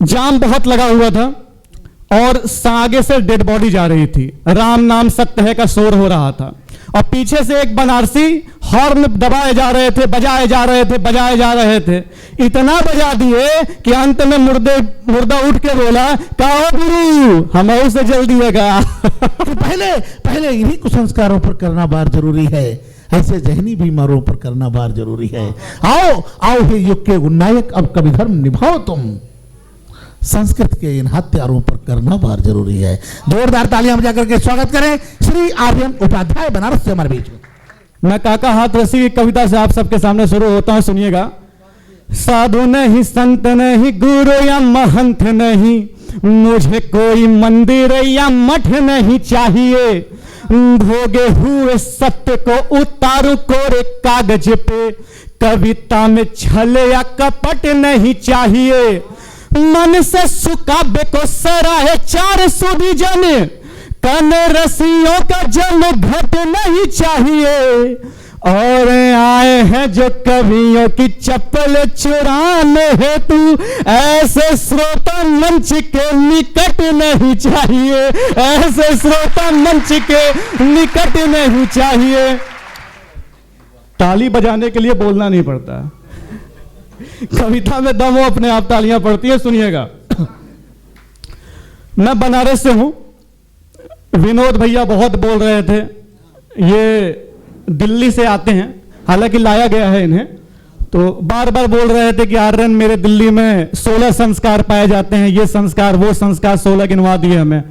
जाम बहुत लगा हुआ था और आगे से डेड बॉडी जा रही थी। राम नाम सत्य है का शोर हो रहा था और पीछे से एक बनारसी हॉर्न दबाए जा रहे थे, बजाए जा रहे थे, बजाए जा रहे थे। इतना बजा दिए कि अंत में मुर्दा उठ के बोला, कहो गुरु हम से जल्दी लगा। पहले इन्हीं कुसंस्कारों पर करना बार जरूरी है, ऐसे जहनी बीमारों पर करना बार जरूरी है। आओ आओ हे युग के उन्नायक, अब कभी धर्म निभाओ तुम, संस्कृत के इन हत्यारों पर करना बार जरूरी है। जोरदार तालियां बजा करके स्वागत करें श्री आर्यन उपाध्याय, बनारस से हमारे बीच में। मैं काका हाथरसी की कविता से आप सबके सामने शुरू होता हूं, सुनिएगा। साधु नहीं, संत नहीं, गुरु या महंत नहीं, मुझे कोई मंदिर या मठ नहीं चाहिए। भोगे हुए सत्य को उतारू कोरे कागज पे, कविता में छल या कपट नहीं चाहिए। मन से सुकाबे को सराहे चार सुधी जन, कन रसियों का जन घट नहीं चाहिए। और आए हैं जो कवियों की चप्पल चुराने हेतु, ऐसे श्रोता मंच के निकट नहीं चाहिए, ऐसे श्रोता मंच के निकट नहीं चाहिए। ताली बजाने के लिए बोलना नहीं पड़ता, कविता में दम हो अपने आप तालियां पड़ती है। सुनिएगा, मैं बनारस से हूं। विनोद भैया बहुत बोल रहे थे, ये दिल्ली से आते हैं, हालांकि लाया गया है इन्हें, तो बार बार बोल रहे थे कि आर्यन मेरे दिल्ली में 16 संस्कार पाए जाते हैं, ये संस्कार वो संस्कार 16 गिनवा दिए हमें।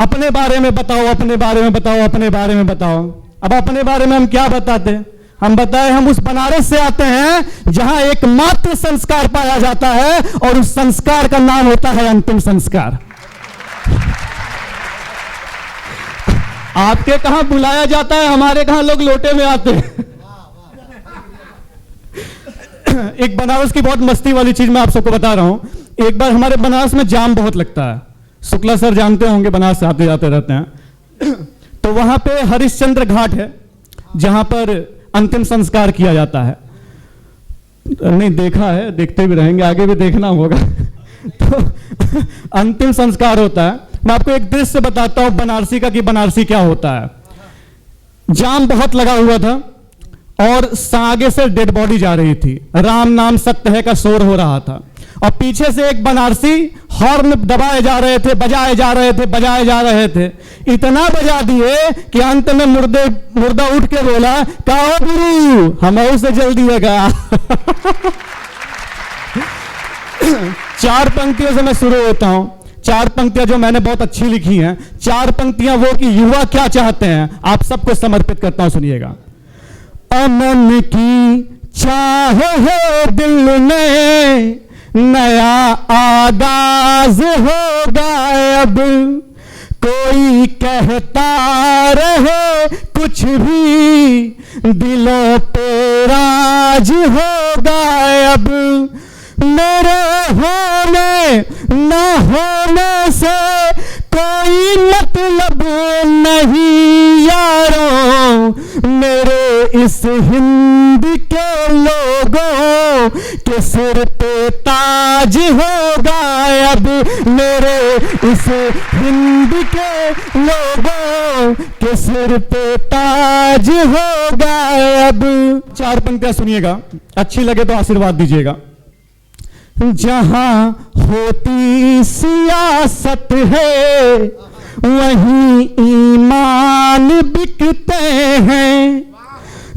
अपने बारे में बताओ, अपने बारे में बताओ, अपने बारे में बताओ। अब अपने बारे में हम क्या बताते हैं? हम बताए हम उस बनारस से आते हैं जहां एकमात्र संस्कार पाया जाता है और उस संस्कार का नाम होता है अंतिम संस्कार। आपके कहां बुलाया जाता है, हमारे कहां लोग लोटे में आते हैं। एक बनारस की बहुत मस्ती वाली चीज मैं आप सबको बता रहा हूं। एक बार हमारे बनारस में जाम बहुत लगता है, शुक्ला सर जानते होंगे, बनारस से आते जाते रहते हैं। तो वहां पे हरिश्चंद्र घाट है जहां पर अंतिम संस्कार किया जाता है। नहीं देखा है, देखते भी रहेंगे, आगे भी देखना होगा। तो अंतिम संस्कार होता है। मैं आपको एक दृश्य बताता हूं बनारसी का कि बनारसी क्या होता है। जाम बहुत लगा हुआ था और आगे से डेड बॉडी जा रही थी। राम नाम सत्य है का शोर हो रहा था और पीछे से एक बनारसी हॉर्न दबाए जा रहे थे, बजाए जा रहे थे, बजाए जा रहे थे। इतना बजा दिए कि अंत में मुर्दा उठ के बोला, कहो गुरु हम से जल्दी लगा। 4 पंक्तियों से मैं शुरू होता हूं। 4 पंक्तियां जो मैंने बहुत अच्छी लिखी हैं। 4 पंक्तियां वो कि युवा क्या चाहते हैं, आप सबको समर्पित करता हूं, सुनिएगा। अमन की चाह है दिल में, नया आगाज होगा अब, कोई कहता रहे कुछ भी, दिलों पे राज होगा अब। मेरे होने न होने से कोई मतलब नहीं यारों, मेरे इस हिंद के लोगों के सिर पे ताज होगा अब, मेरे इस हिंद के लोगों के सिर पे ताज होगा अब। 4 पंक्तियां सुनिएगा, अच्छी लगे तो आशीर्वाद दीजिएगा। जहां होती सियासत है वहीं ईमान बिकते हैं,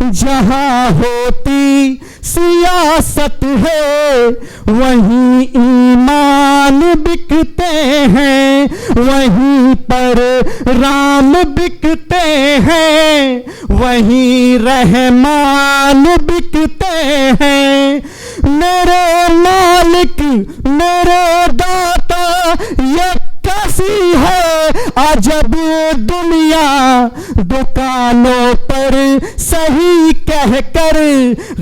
जहां होती सियासत है वहीं ईमान बिकते हैं, वहीं पर राम बिकते हैं, वहीं रहमान बिकते हैं। मेरे मालिक मेरे दाता ये कैसी है अजब दुनिया, दुकानों पर सही कहकर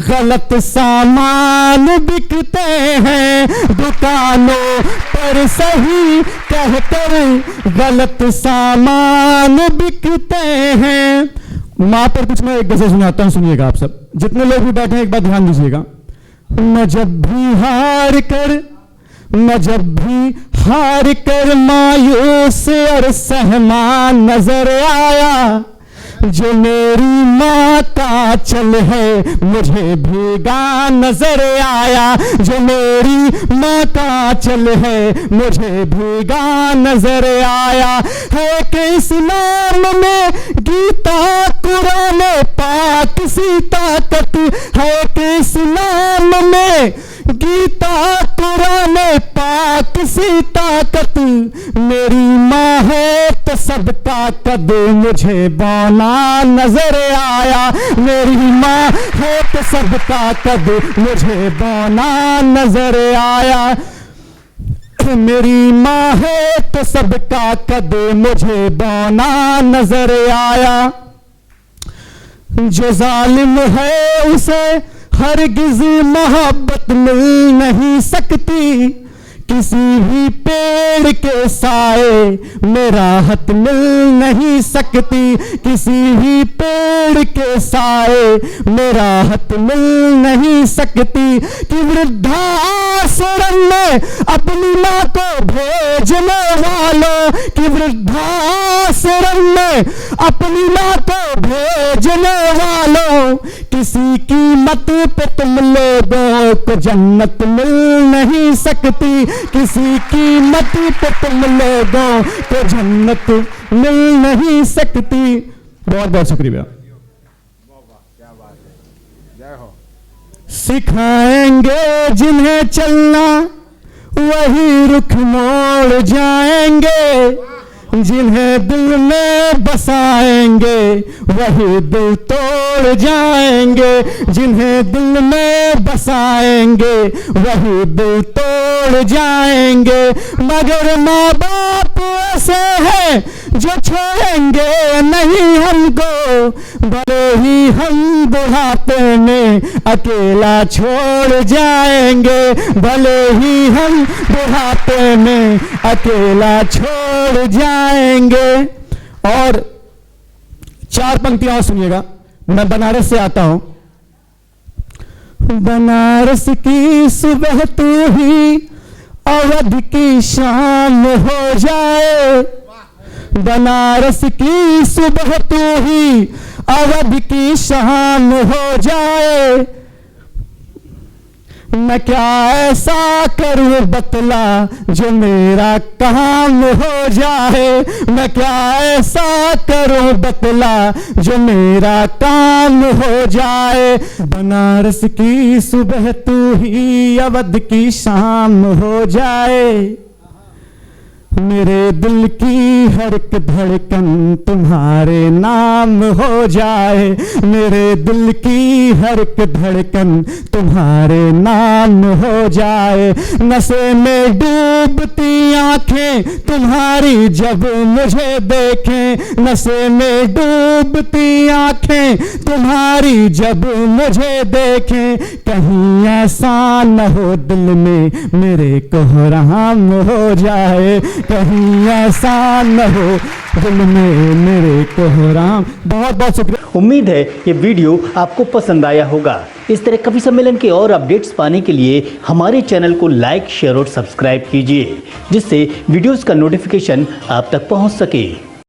गलत सामान बिकते हैं, दुकानों पर सही कहकर गलत सामान बिकते हैं। माँ पर कुछ मैं एक गजल सुनाता हूँ, सुनिएगा आप सब, जितने लोग भी बैठे हैं एक बार ध्यान दीजिएगा। मैं जब भी हार कर मायूस और सहमा नजर आया, जो मेरी माँ का चल है मुझे भीगा नजर आया, जो मेरी माँ का चल है मुझे भीगा नजर आया। है कि इस नाम में गीता कुरान पाक सी ताकत, है कि इस नाम में गीता कुरान पाक सी ताकत, मेरी माँ है तो सबका कद मुझे बौना नजर आया, मेरी माँ है तो सबका कद मुझे बौना नजर आया, मेरी माँ है तो सबका कद मुझे बौना नजर आया। जो जालिम है उसे हरगिज मोहब्बत मिल नहीं सकती, किसी भी पेड़ के साए में राहत मिल नहीं सकती, किसी भी पेड़ के साए में राहत मिल नहीं सकती। कि वृद्धाश्रम में अपनी माँ को भेजने वालों, कि वृद्धाश्रम में अपनी माँ को भेजने वालों, किसी कीमत पे तुम लोगों को जन्नत मिल नहीं सकती, किसी कीमत पे तुम लोगों को जन्नत मिल नहीं सकती। बहुत बहुत शुक्रिया। सिखाएंगे जिन्हें चलना वही रुख मोड़ जाएंगे, जिन्हें दिल में बसाएंगे वही दिल तोड़ जाएंगे, जिन्हें दिल में बसाएंगे वही दिल तोड़ जाएंगे। मगर माँ बाप ऐसे हैं जो छोड़ेंगे नहीं हमको, भले ही हम बुढ़ापे में अकेला छोड़ जाएंगे, भले ही हम बुढ़ापे में अकेला छोड़ जाएंगे। और 4 पंक्तियां और सुनिएगा। मैं बनारस से आता हूं। बनारस की सुबह तू ही अवध की शाम हो जाए, बनारस की सुबह तू ही अवध की शाम हो जाए। मैं क्या ऐसा करूं बतला जो मेरा काम हो जाए, मैं क्या ऐसा करूं बतला जो मेरा काम हो जाए। बनारस की सुबह तू ही अवध की शाम हो जाए, मेरे दिल की हर एक धड़कन तुम्हारे नाम हो जाए, मेरे दिल की हर एक धड़कन तुम्हारे नाम हो जाए। नशे में डूबती आंखें तुम्हारी जब मुझे देखें, नशे में डूबती आंखें तुम्हारी जब मुझे देखें। कहीं ऐसा न हो दिल में मेरे कोहराम हो जाए, कहीं ऐसा न हो दिल में मेरे कोहराम। बहुत बहुत शुक्रिया। उम्मीद है ये वीडियो आपको पसंद आया होगा। इस तरह कवि सम्मेलन के और अपडेट्स पाने के लिए हमारे चैनल को लाइक, शेयर और सब्सक्राइब कीजिए, जिससे वीडियोस का नोटिफिकेशन आप तक पहुंच सके।